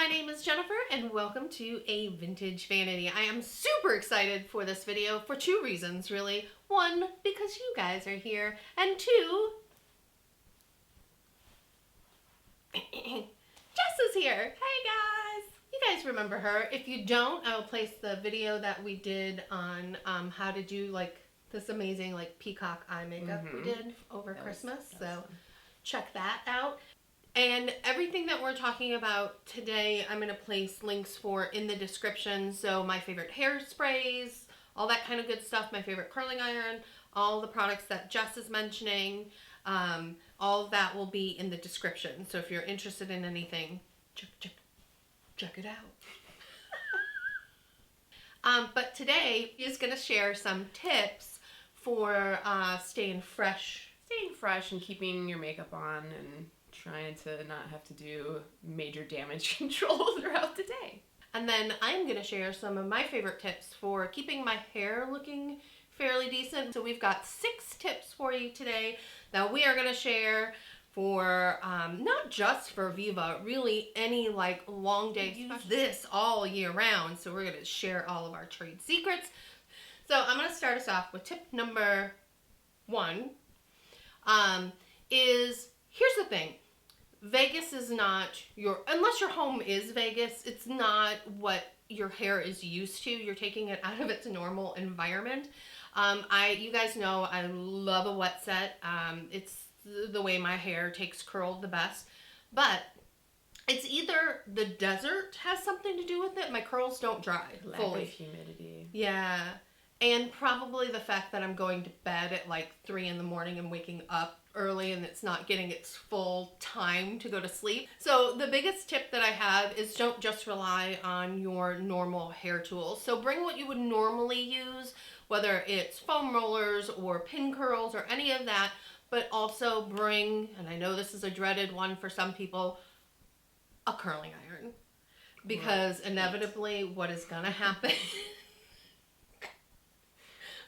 my name is Jennifer and welcome to A Vintage Vanity. I am super excited for this video for two reasons really. One, because you guys are here, and two, Jess is here. Hey guys! You guys remember her. If you don't, I will place the video that we did on how to do like this amazing like peacock eye makeup we did over Christmas. So check that out. And everything that we're talking about today, I'm going to place links for in the description. So my favorite hairsprays, all that kind of good stuff, my favorite curling iron, all the products that Jess is mentioning, all of that will be in the description. So if you're interested in anything, check it out. But today is going to share some tips for staying fresh and keeping your makeup on and trying to not have to do major damage control throughout the day. And then I'm going to share some of my favorite tips for keeping my hair looking fairly decent. So we've got 6 tips for you today that we are going to share for not just for Viva, really any like long day. Use this all year round. So we're going to share all of our trade secrets. So I'm going to start us off with tip number 1 is, here's the thing. Vegas is not unless your home is Vegas, it's not what your hair is used to. You're taking it out of its normal environment. You guys know I love a wet set. It's the way my hair takes curl the best. But it's either the desert has something to do with it. My curls don't dry fully. Lack of humidity. Yeah. And probably the fact that I'm going to bed at like 3 in the morning and waking up early and it's not getting its full time to go to sleep. So the biggest tip that I have is don't just rely on your normal hair tools. So bring what you would normally use, whether it's foam rollers or pin curls or any of that, but also bring, and I know this is a dreaded one for some people, a curling iron. Because inevitably what is gonna happen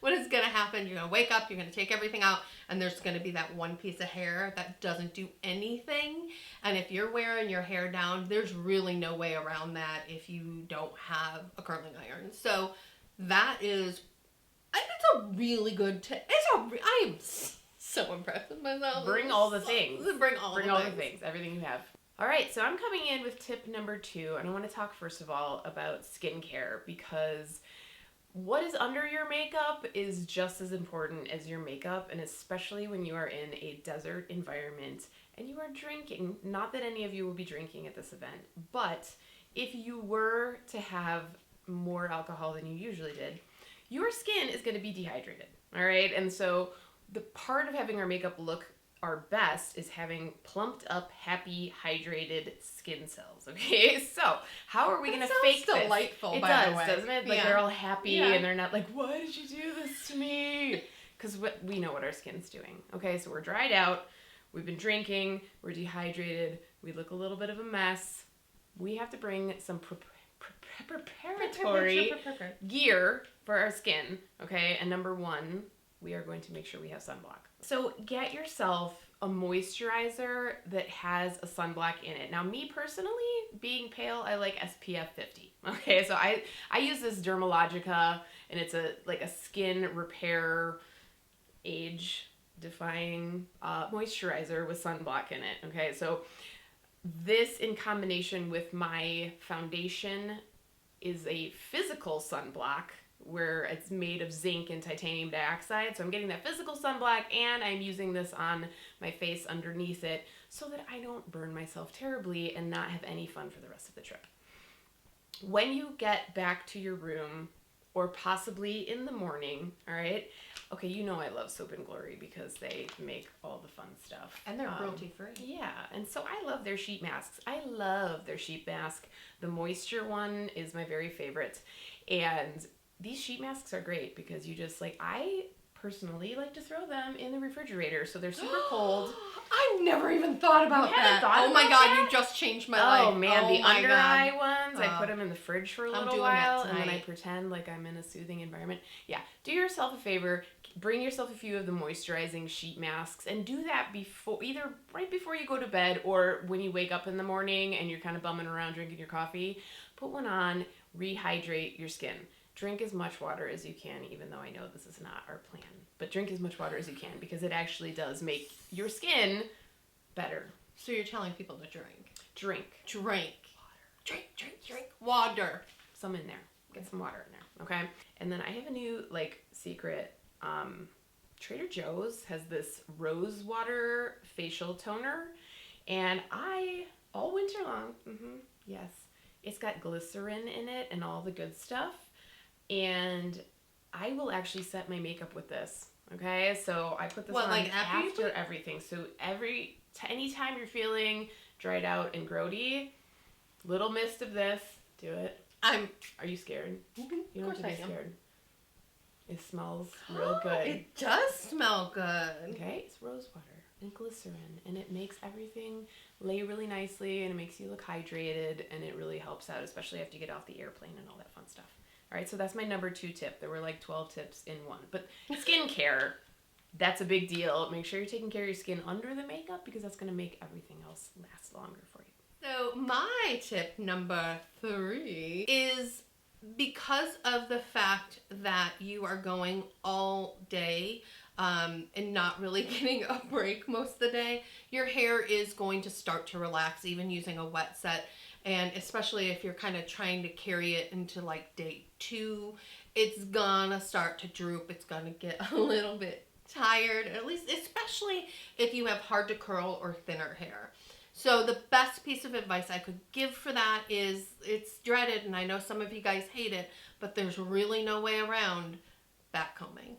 what is going to happen, you're going to wake up, you're going to take everything out, and there's going to be that one piece of hair that doesn't do anything. And if you're wearing your hair down, there's really no way around that if you don't have a curling iron. So that is, I think it's a really good tip. I am so impressed with myself. Bring all the things. Bring all the things. Everything you have. All right, so I'm coming in with tip number 2, and I want to talk first of all about skincare, because what is under your makeup is just as important as your makeup, and especially when you are in a desert environment and you are drinking. Not that any of you will be drinking at this event, but if you were to have more alcohol than you usually did, your skin is going to be dehydrated, all right? And so the part of having our makeup look our best is having plumped up, happy, hydrated skin cells, okay? So how are we going to fake this? Delightful, it by does, the way. doesn't it? Like they're all happy and they're not like, why did you do this to me? Because we know what our skin's doing, okay? So we're dried out, we've been drinking, we're dehydrated, we look a little bit of a mess. We have to bring some preparatory gear for our skin, okay? And number 1, we are going to make sure we have sunblock. So get yourself a moisturizer that has a sunblock in it. Now, me personally, being pale, I like SPF 50. Okay, so I use this Dermalogica, and it's a skin repair, age-defying moisturizer with sunblock in it. Okay, so this in combination with my foundation is a physical sunblock, where it's made of zinc and titanium dioxide. So I'm getting that physical sunblock, and I'm using this on my face underneath it so that I don't burn myself terribly and not have any fun for the rest of the trip. When you get back to your room, or possibly in the morning, all right? Okay, you know I love Soap and Glory because they make all the fun stuff. And they're cruelty-free. Yeah, and so I love their sheet masks. I love their sheet mask. The moisture one is my very favorite. And these sheet masks are great because you just I personally like to throw them in the refrigerator so they're super cold. I've never even thought about You haven't that. thought Oh my about God, that? you just changed my life. Oh man, the my under God. eye ones, I put them in the fridge for a little doing while that and then I tonight. pretend like I'm in a soothing environment. Yeah, do yourself a favor, bring yourself a few of the moisturizing sheet masks and do that before, either right before you go to bed or when you wake up in the morning and you're kind of bumming around drinking your coffee. Put one on, rehydrate your skin. Drink as much water as you can, even though I know this is not our plan. But drink as much water as you can because it actually does make your skin better. So you're telling people to drink. Drink. Drink. Drink water. Some in there. Get some water in there, okay? And then I have a new, secret. Trader Joe's has this rose water facial toner. And all winter long, yes, it's got glycerin in it and all the good stuff. And I will actually set my makeup with this, okay? So I put this on after everything. So anytime you're feeling dried out and grody, little mist of this, do it. Are you scared? Mm-hmm. You don't have to be scared. It smells real good. It does smell good. Okay, it's rose water and glycerin, and it makes everything lay really nicely, and it makes you look hydrated, and it really helps out, especially after you get off the airplane and all that fun stuff. All right, so that's my number 2 tip. There were 12 tips in one. But skincare, that's a big deal. Make sure you're taking care of your skin under the makeup because that's going to make everything else last longer for you. So my tip number 3 is because of the fact that you are going all day and not really getting a break most of the day, your hair is going to start to relax even using a wet set. And especially if you're kind of trying to carry it into day 2, it's gonna start to droop. It's gonna get a little bit tired, at least especially if you have hard to curl or thinner hair. So the best piece of advice I could give for that is, it's dreaded and I know some of you guys hate it, but there's really no way around backcombing.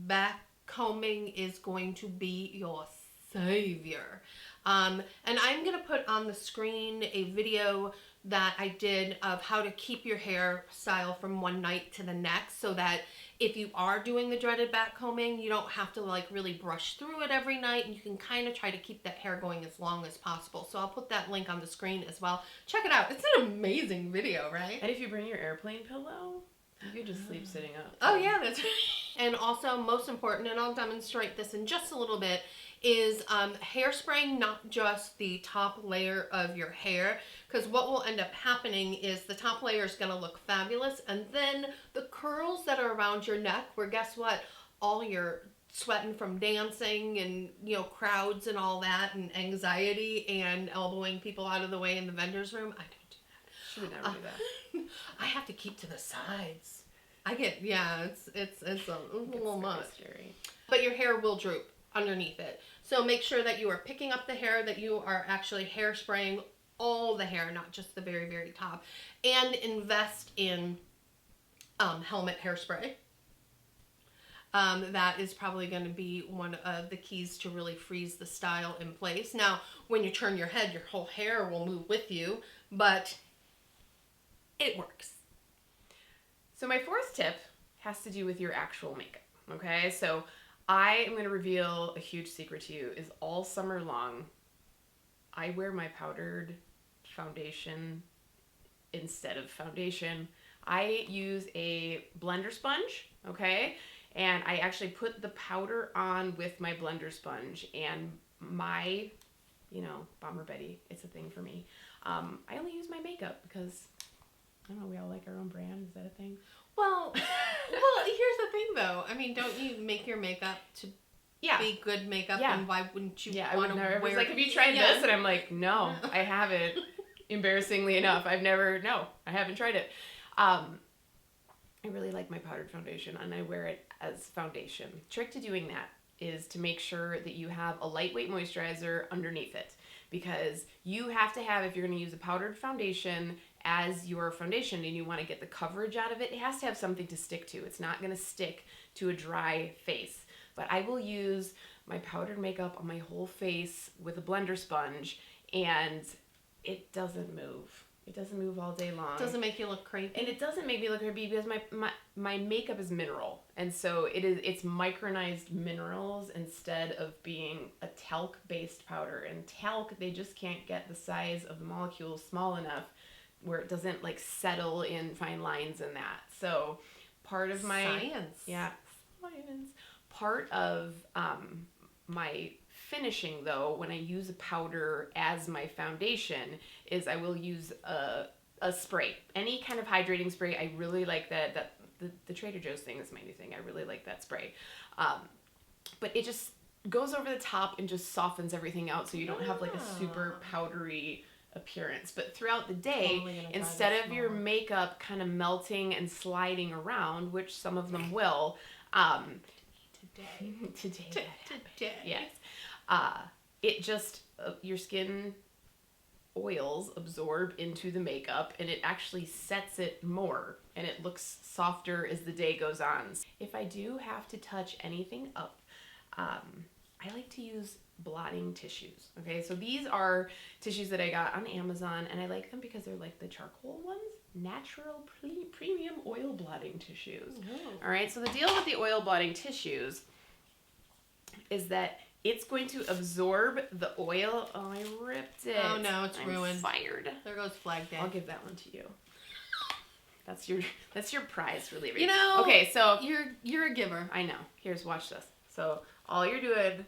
Backcombing is going to be your savior. And I'm going to put on the screen a video that I did of how to keep your hairstyle from one night to the next, so that if you are doing the dreaded backcombing, you don't have to really brush through it every night, and you can kind of try to keep that hair going as long as possible. So I'll put that link on the screen as well. Check it out. It's an amazing video, right? And if you bring your airplane pillow, you could just sleep sitting up. Oh yeah, that's right. And also, most important, and I'll demonstrate this in just a little bit, is hairspraying not just the top layer of your hair, because what will end up happening is the top layer is going to look fabulous, and then the curls that are around your neck, where guess what, all your sweating from dancing and crowds and all that, and anxiety and elbowing people out of the way in the vendor's room, I don't do that. She would never do that. I have to keep to the sides. It's a little much. Scary. But your hair will droop underneath it. So make sure that you are picking up the hair, that you are actually hairspraying all the hair, not just the very, very top. And invest in helmet hairspray. That is probably going to be one of the keys to really freeze the style in place. Now, when you turn your head, your whole hair will move with you, but it works. So my 4th tip has to do with your actual makeup, okay? So I am going to reveal a huge secret to you, is all summer long, I wear my powdered foundation instead of foundation. I use a blender sponge, okay? And I actually put the powder on with my blender sponge, and my, Bomber Betty, it's a thing for me. I only use my makeup because, I don't know, we all like our own brand. Is that a thing? Well, here's the thing though. I mean, don't you make your makeup to be good makeup? Yeah. And why wouldn't you I want would to never. wear? It's like, have you tried this? And I'm like, no, I haven't. Embarrassingly enough, I haven't tried it. I really like my powdered foundation, and I wear it as foundation. Trick to doing that is to make sure that you have a lightweight moisturizer underneath it, because you have to have, if you're going to use a powdered foundation as your foundation and you want to get the coverage out of it, it has to have something to stick to. It's not going to stick to a dry face. But I will use my powdered makeup on my whole face with a blender sponge, and it doesn't move. It doesn't move all day long. It doesn't make you look creepy. And it doesn't make me look creepy because my makeup is mineral. And so it's micronized minerals instead of being a talc-based powder. And talc, they just can't get the size of the molecules small enough where it doesn't like settle in fine lines and that. So part of my... Science. Yeah, science. Part of my finishing though, when I use a powder as my foundation, is I will use a spray. Any kind of hydrating spray. I really like that the Trader Joe's thing is my new thing. I really like that spray. But it just goes over the top and just softens everything out so you don't have like a super powdery appearance. But throughout the day, instead of your makeup kind of melting and sliding around, which some of them will, today, yes. It just, your skin oils absorb into the makeup and it actually sets it more and it looks softer as the day goes on. If I do have to touch anything up, I like to use blotting tissues. Okay, so these are tissues that I got on Amazon and I like them because they're like the charcoal ones. Natural premium oil blotting tissues. Oh. All right, so the deal with the oil blotting tissues is that it's going to absorb the oil. Oh, I ripped it. Oh no, it's ruined. Fired. There goes Flag Day. I'll give that one to you. That's your prize for leaving. You know. Okay, so you're a giver. I know. Here's, watch this. So all you're doing,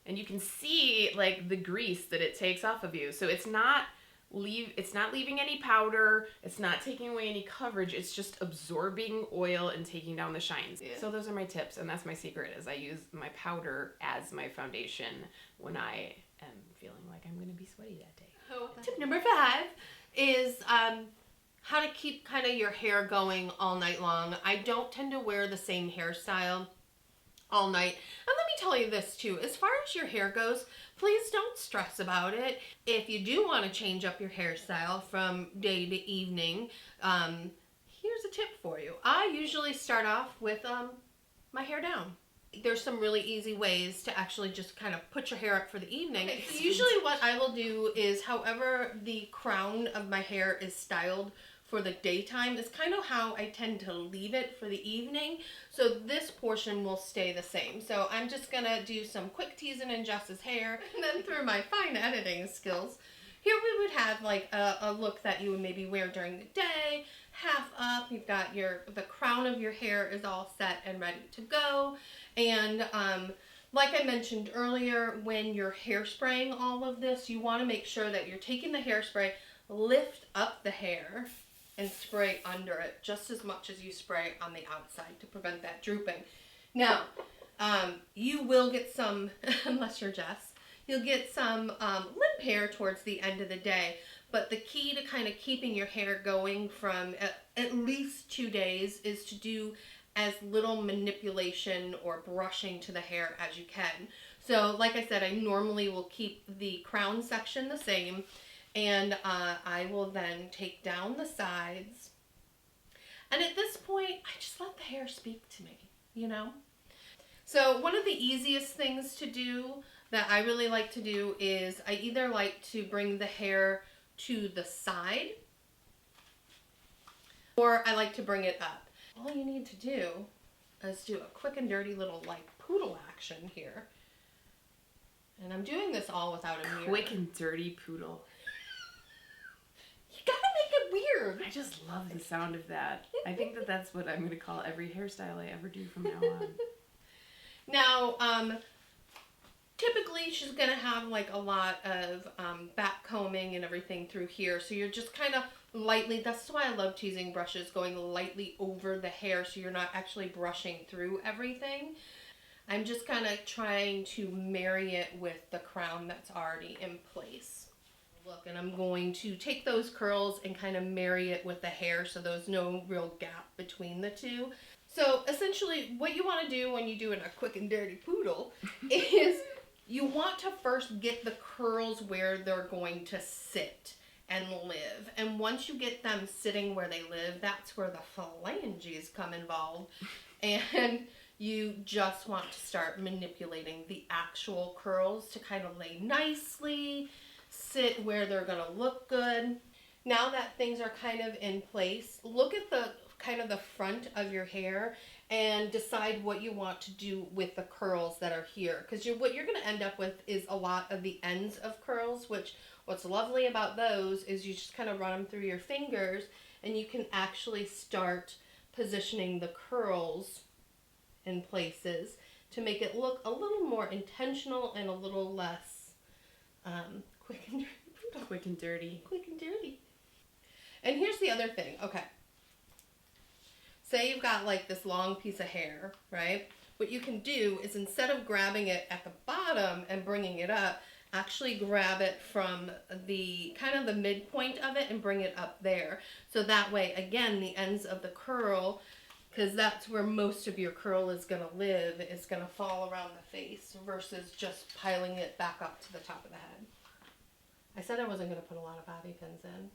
and you can see like the grease that it takes off of you. So it's not leaving any powder, it's not taking away any coverage, it's just absorbing oil and taking down the shines. Yeah. So those are my tips, and that's my secret, is I use my powder as my foundation when I am feeling like I'm going to be sweaty that day. Oh, tip number 5 is how to keep kind of your hair going all night long. I don't tend to wear the same hairstyle all night. And let me tell you this too, as far as your hair goes, please don't stress about it. If you do want to change up your hairstyle from day to evening, here's a tip for you. I usually start off with my hair down. There's some really easy ways to actually just kind of put your hair up for the evening. Okay, usually what I will do is, however the crown of my hair is styled for the daytime is kind of how I tend to leave it for the evening. So this portion will stay the same. So I'm just gonna do some quick teasing in Jess's hair, and then through my fine editing skills, here we would have like a look that you would maybe wear during the day, half up. You've got the crown of your hair is all set and ready to go. And like I mentioned earlier, when you're hairspraying all of this, you want to make sure that you're taking the hairspray, lift up the hair, and spray under it just as much as you spray on the outside to prevent that drooping. Now, you will get some, unless you're Jess, you'll get some limp hair towards the end of the day. But the key to kind of keeping your hair going from at least 2 days is to do as little manipulation or brushing to the hair as you can. So like I said, I normally will keep the crown section the same. And I will then take down the sides. And at this point, I just let the hair speak to me, you know? So one of the easiest things to do that I really like to do is I either like to bring the hair to the side, or I like to bring it up. All you need to do is do a quick and dirty little like poodle action here. And I'm doing this all without a mirror. Quick and dirty poodle. You gotta make it weird. I just love the sound of that. I think that that's what I'm going to call every hairstyle I ever do from now on. Now, typically she's going to have like a lot of back combing and everything through here. So you're just kind of lightly, that's why I love teasing brushes, going lightly over the hair so you're not actually brushing through everything. I'm just kind of trying to marry it with the crown that's already in place. Look, and I'm going to take those curls and kind of marry it with the hair so there's no real gap between the two. So essentially what you want to do when you do a quick and dirty poodle is you want to first get the curls where they're going to sit and live. And once you get them sitting where they live, that's where the phalanges come involved. And you just want to start manipulating the actual curls to kind of lay nicely, sit where they're gonna look good. Now that things are kind of in place, look at the kind of the front of your hair and decide what you want to do with the curls that are here. Because what you're going to end up with is a lot of the ends of curls, which what's lovely about those is you just kind of run them through your fingers and you can actually start positioning the curls in places to make it look a little more intentional and a little less quick and dirty. Quick and dirty. Quick and dirty. And here's the other thing. Okay. Say you've got like this long piece of hair, right? What you can do is instead of grabbing it at the bottom and bringing it up, actually grab it from the kind of the midpoint of it and bring it up there. So that way, again, the ends of the curl, because that's where most of your curl is going to live, is going to fall around the face versus just piling it back up to the top of the head. I said I wasn't going to put a lot of bobby pins in.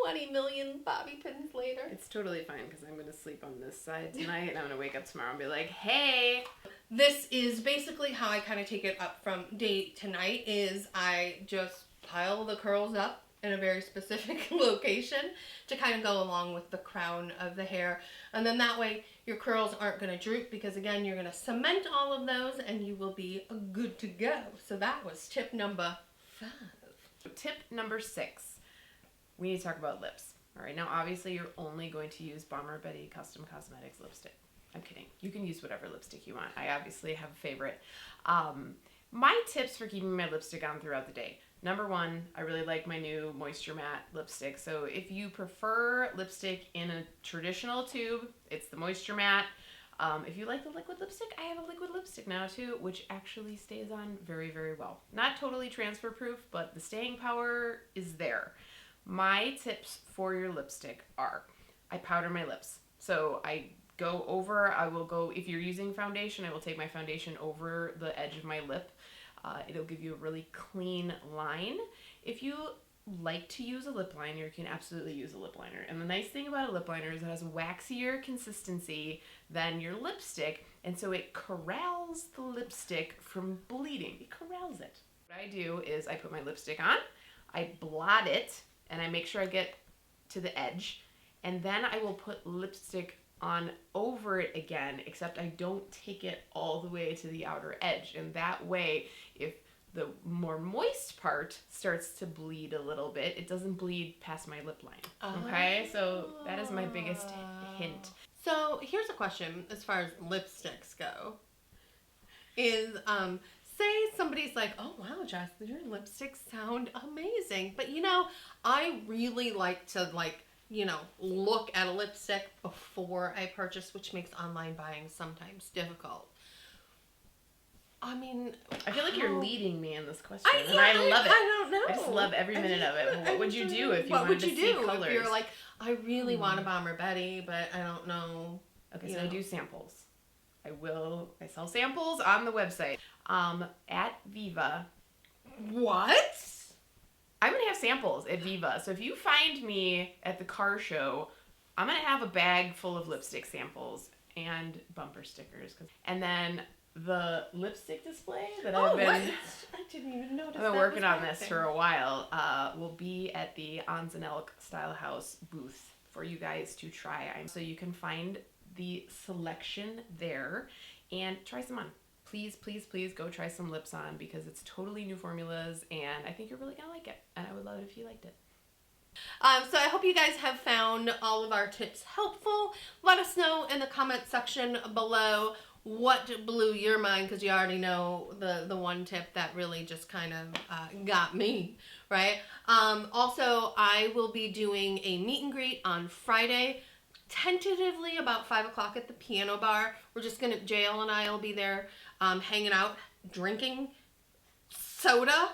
20 million bobby pins later. It's totally fine because I'm going to sleep on this side tonight and I'm going to wake up tomorrow and be like, hey. This is basically how I kind of take it up from day to night is I just pile the curls up in a very specific location to kind of go along with the crown of the hair. And then that way your curls aren't going to droop because again, you're going to cement all of those and you will be good to go. So that was tip number 5. Tip number 6. We need to talk about lips. All right, now obviously you're only going to use Bomber Betty Custom Cosmetics lipstick. I'm kidding. You can use whatever lipstick you want. I obviously have a favorite. My tips for keeping my lipstick on throughout the day. Number 1, I really like my new Moisture Matte lipstick. So if you prefer lipstick in a traditional tube, it's the Moisture Matte. If you like the liquid lipstick, I have a liquid lipstick now too, which actually stays on very, very well. Not totally transfer proof, but the staying power is there. My tips for your lipstick are, I powder my lips. So I will go, if you're using foundation, I will take my foundation over the edge of my lip. It'll give you a really clean line. If you like to use a lip liner, you can absolutely use a lip liner. And the nice thing about a lip liner is it has waxier consistency than your lipstick, and so it corrals the lipstick from bleeding. It corrals it. What I do is I put my lipstick on, I blot it, and I make sure I get to the edge, and then I will put lipstick on over it again, except I don't take it all the way to the outer edge. And that way, if the more moist part starts to bleed a little bit, it doesn't bleed past my lip line. Okay, so that is my biggest hint. So here's a question as far as lipsticks go. Is, say somebody's like, oh wow, Jess, your lipsticks sound amazing. But you know, I really like to look at a lipstick before I purchase, which makes online buying sometimes difficult. I mean, I feel like you're leading me in this question, I love it. I don't know. I just love every minute of it. What would you do if you wanted to see colors? If you're like, I really want a Bomber Betty, but I don't know. Okay, so I do samples. I sell samples on the website. At Viva. What? I'm going to have samples at Viva. So if you find me at the car show, I'm going to have a bag full of lipstick samples and bumper stickers. And then the lipstick display that I've been working on this for a while will be at the Ains Elke Style House booth for you guys to try. So you can find the selection there and try some on. Please, please, please go try some lips on because it's totally new formulas and I think you're really going to like it. And I would love it if you liked it. So I hope you guys have found all of our tips helpful. Let us know in the comment section below what blew your mind, because you already know the one tip that really just kind of got me, right? Also, I will be doing a meet and greet on Friday, tentatively about 5 o'clock at the piano bar. We're just gonna, JL and I will be there hanging out, drinking soda.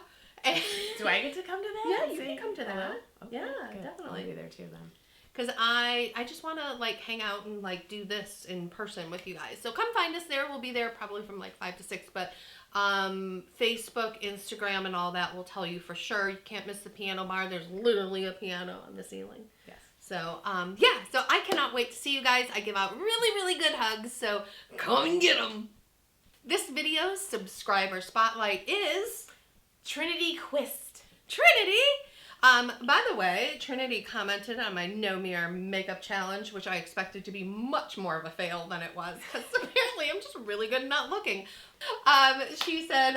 And do I get to come to that? Yeah, you can come to that. Okay, yeah, good. definitely. I'll be there too then. Because I just want to like hang out and like do this in person with you guys. So come find us there. We'll be there probably from like 5 to 6. But Facebook, Instagram, and all that will tell you for sure. You can't miss the piano bar. There's literally a piano on the ceiling. Yes. So yeah. So I cannot wait to see you guys. I give out really, really good hugs. So come and get them. This video's subscriber spotlight is Trinity Quist. Trinity! By the way, Trinity commented on my No Mirror makeup challenge, which I expected to be much more of a fail than it was, because apparently I'm just really good at not looking. She said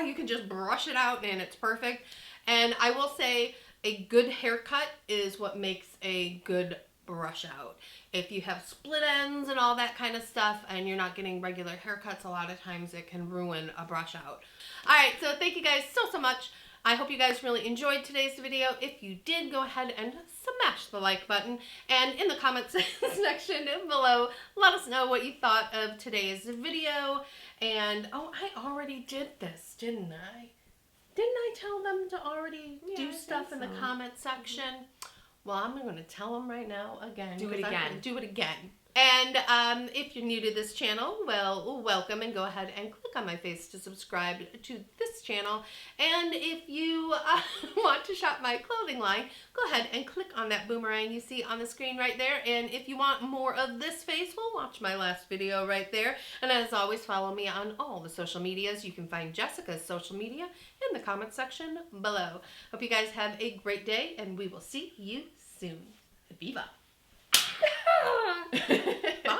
you can just brush it out and it's perfect. And I will say a good haircut is what makes a good brush out. If you have split ends and all that kind of stuff and you're not getting regular haircuts, a lot of times it can ruin a brush out. Alright, so thank you guys so much. I hope you guys really enjoyed today's video. If you did, go ahead and smash the like button. And in the comments section below, let us know what you thought of today's video. And, oh, I already did this, didn't I? Didn't I tell them to already do stuff in the comment section? Well, I'm going to tell them right now again. Do it again. Do it again. And if you're new to this channel, well, welcome, and go ahead and click on my face to subscribe to this channel. And if you want to shop my clothing line, go ahead and click on that boomerang you see on the screen right there. And if you want more of this face, well, watch my last video right there. And as always, follow me on all the social medias. You can find Jessica's social media in the comment section below. Hope you guys have a great day, and we will see you soon. Viva! Bye.